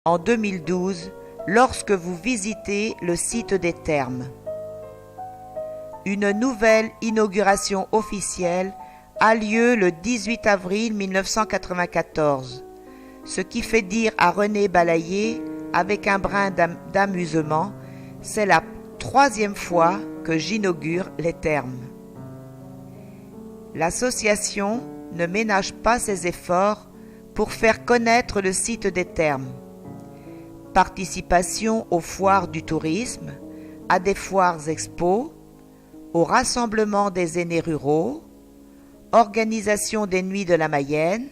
en 2012 lorsque vous visitez le site des thermes. Une nouvelle inauguration officielle a lieu le 18 avril 1994, ce qui fait dire à René Balayer, avec un brin d'amusement, c'est la 3e fois que j'inaugure les thermes. L'association ne ménage pas ses efforts pour faire connaître le site des thermes. Participation aux foires du tourisme, à des foires expos, au rassemblement des aînés ruraux, organisation des nuits de la Mayenne,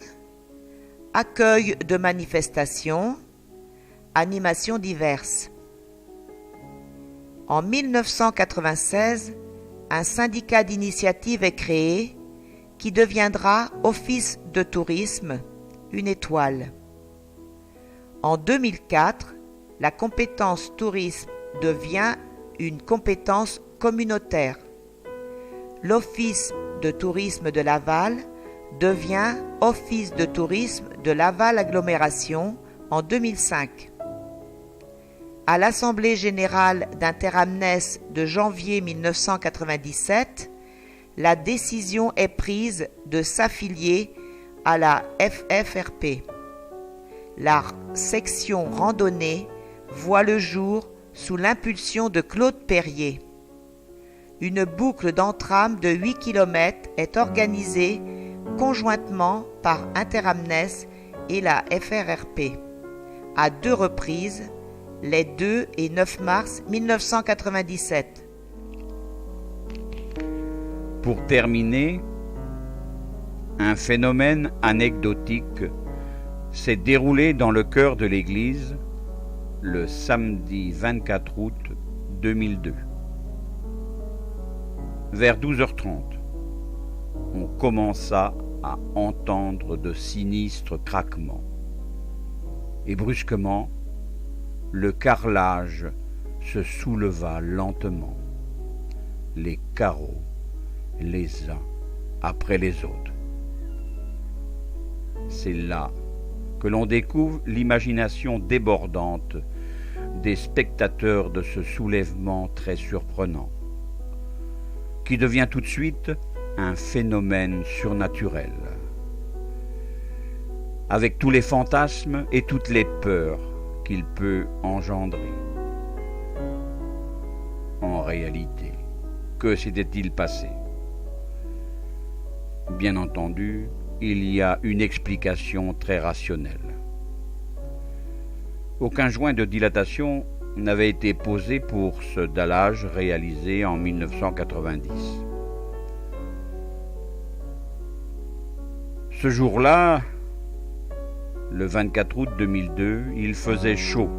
accueil de manifestations, animations diverses. En 1996, un syndicat d'initiative est créé qui deviendra Office de tourisme, une étoile. En 2004, la compétence tourisme devient une compétence communautaire. L'Office de tourisme de Laval devient Office de tourisme de Laval Agglomération en 2005. À l'Assemblée générale d'Interamnes de janvier 1997, la décision est prise de s'affilier à la FFRP. La section randonnée voit le jour sous l'impulsion de Claude Perrier. Une boucle d'entrame de 8 km est organisée conjointement par Interamnes et la FRRP, à 2 reprises, les 2 et 9 mars 1997. Pour terminer, un phénomène anecdotique s'est déroulé dans le chœur de l'église le samedi 24 août 2002. Vers 12h30, on commença à entendre de sinistres craquements. Et brusquement, le carrelage se souleva lentement, les carreaux les uns après les autres. C'est là que l'on découvre l'imagination débordante des spectateurs de ce soulèvement très surprenant, qui devient tout de suite un phénomène surnaturel, avec tous les fantasmes et toutes les peurs qu'il peut engendrer. En réalité, que s'était-il passé ? Bien entendu, il y a une explication très rationnelle. Aucun joint de dilatation n'avait été posé pour ce dallage réalisé en 1990. Ce jour-là, le 24 août 2002, il faisait chaud.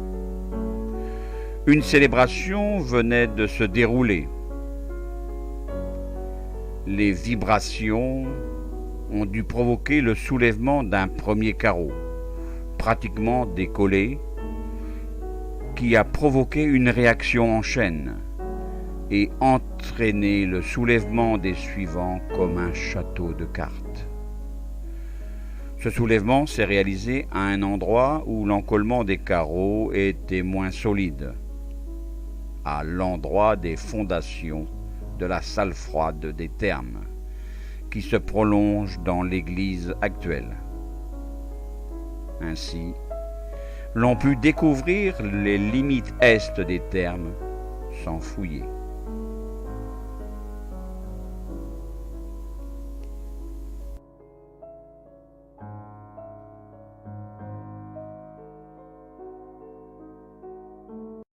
Une célébration venait de se dérouler. Les vibrations ont dû provoquer le soulèvement d'un premier carreau, pratiquement décollé, qui a provoqué une réaction en chaîne et entraîné le soulèvement des suivants comme un château de cartes. Ce soulèvement s'est réalisé à un endroit où l'encollement des carreaux était moins solide, à l'endroit des fondations de la salle froide des thermes, qui se prolonge dans l'église actuelle. Ainsi, l'on put découvrir les limites est des thermes sans fouiller.